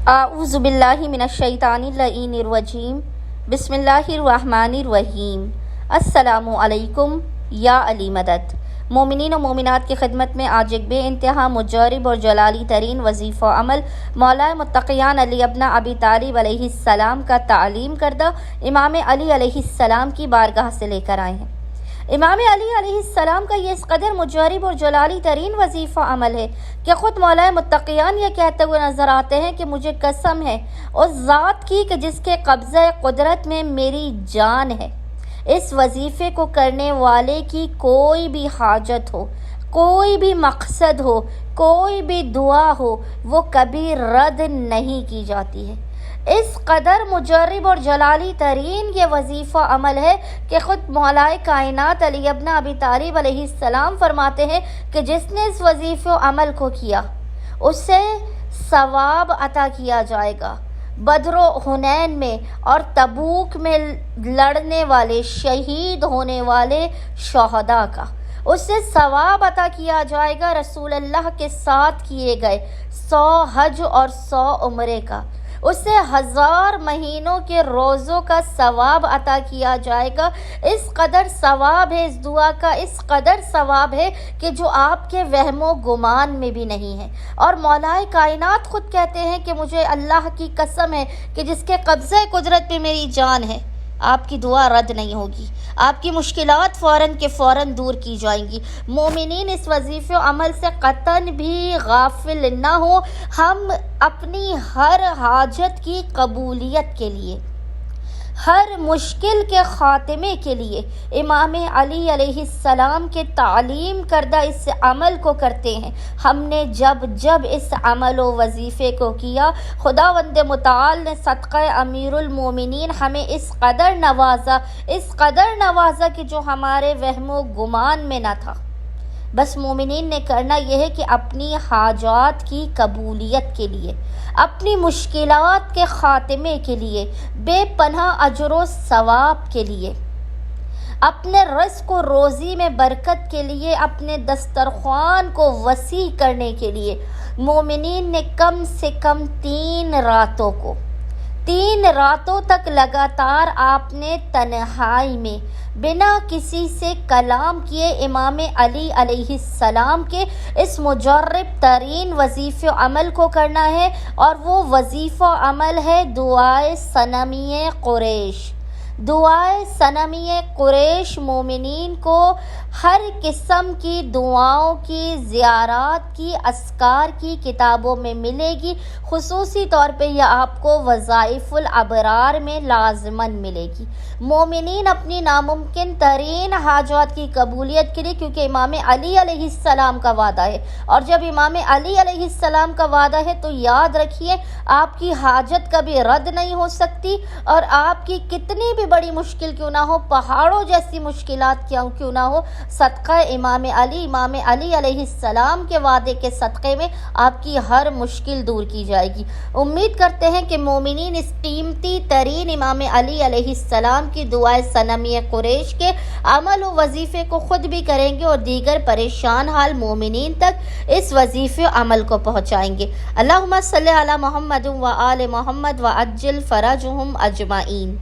اعوذ باللہ من الشیطان اللعین الرجیم بسم اللہ الرحمن الرحیم۔ السلام علیکم یا علی مدد۔ مومنین و مومنات کی خدمت میں آج ایک بے انتہا مجرب اور جلالی ترین وظیفہ عمل مولا متقیان علی ابن ابی طالب علیہ السلام کا تعلیم کردہ امام علی علیہ السلام کی بارگاہ سے لے کر آئے ہیں۔ امام علی علیہ السلام کا یہ اس قدر مجرب اور جلالی ترین وظیفہ عمل ہے کہ خود مولا متقیان یہ کہتے ہوئے نظر آتے ہیں کہ مجھے قسم ہے اس ذات کی کہ جس کے قبضہ قدرت میں میری جان ہے، اس وظیفے کو کرنے والے کی کوئی بھی حاجت ہو، کوئی بھی مقصد ہو، کوئی بھی دعا ہو، وہ کبھی رد نہیں کی جاتی ہے۔ اس قدر مجرب اور جلالی ترین یہ وظیفہ عمل ہے کہ خود مولائے کائنات علی ابن ابی طالب علیہ السلام فرماتے ہیں کہ جس نے اس وظیفہ عمل کو کیا اسے ثواب عطا کیا جائے گا بدر و حنین میں اور تبوک میں لڑنے والے شہید ہونے والے شہداء کا، اسے ثواب عطا کیا جائے گا رسول اللہ کے ساتھ کیے گئے 100 حج اور 100 عمرے کا، اسے 1000 مہینوں کے روزوں کا ثواب عطا کیا جائے گا۔ اس قدر ثواب ہے اس دعا کا، اس قدر ثواب ہے کہ جو آپ کے وہم و گمان میں بھی نہیں ہے۔ اور مولائے کائنات خود کہتے ہیں کہ مجھے اللہ کی قسم ہے کہ جس کے قبضہ قدرت پہ میری جان ہے، آپ کی دعا رد نہیں ہوگی، آپ کی مشکلات فوراً کے فوراً دور کی جائیں گی۔ مومنین اس وظیفے عمل سے قطعاً بھی غافل نہ ہو۔ ہم اپنی ہر حاجت کی قبولیت کے لیے، ہر مشکل کے خاتمے کے لیے امام علی علیہ السلام کے تعلیم کردہ اس عمل کو کرتے ہیں۔ ہم نے جب اس عمل و وظیفے کو کیا، خداوند متعال نے صدقہ امیر المومنین ہمیں اس قدر نوازا کہ جو ہمارے وہم و گمان میں نہ تھا۔ بس مومنین نے کرنا یہ ہے کہ اپنی حاجات کی قبولیت کے لیے، اپنی مشکلات کے خاتمے کے لیے، بے پناہ اجر و ثواب کے لیے، اپنے رزق و روزی میں برکت کے لیے، اپنے دسترخوان کو وسیع کرنے کے لیے مومنین نے کم سے کم 3 راتوں تک لگاتار آپ نے تنہائی میں بنا کسی سے کلام کیے امام علی علیہ السلام کے اس مجرب ترین وظیفہ عمل کو کرنا ہے، اور وہ وظیفہ عمل ہے دعائے صنمیہ قریش۔ دعائے صنمیہ قریش مومنین کو ہر قسم کی دعاؤں کی، زیارات کی، اذکار کی کتابوں میں ملے گی۔ خصوصی طور پہ یہ آپ کو وظائف الابرار میں لازماً ملے گی۔ مومنین اپنی ناممکن ترین حاجات کی قبولیت کے لیے، کیونکہ امام علی علیہ السلام کا وعدہ ہے، اور جب امام علی علیہ السلام کا وعدہ ہے تو یاد رکھیے آپ کی حاجت کبھی رد نہیں ہو سکتی، اور آپ کی کتنی بھی بڑی مشکل کیوں نہ ہو، پہاڑوں جیسی مشکلات کیوں نہ ہو، صدقہ امام علی علیہ السلام کے وعدے کے صدقے میں آپ کی ہر مشکل دور کی جائے گی۔ امید کرتے ہیں کہ مومنین اس قیمتی ترین امام علی علیہ السلام کی دعائے صنمیہ قریش کے عمل و وظیفے کو خود بھی کریں گے اور دیگر پریشان حال مومنین تک اس وظیفے عمل کو پہنچائیں گے۔ اللہم صلی علی محمد و آل محمد و عجل فرجہم اجمعین۔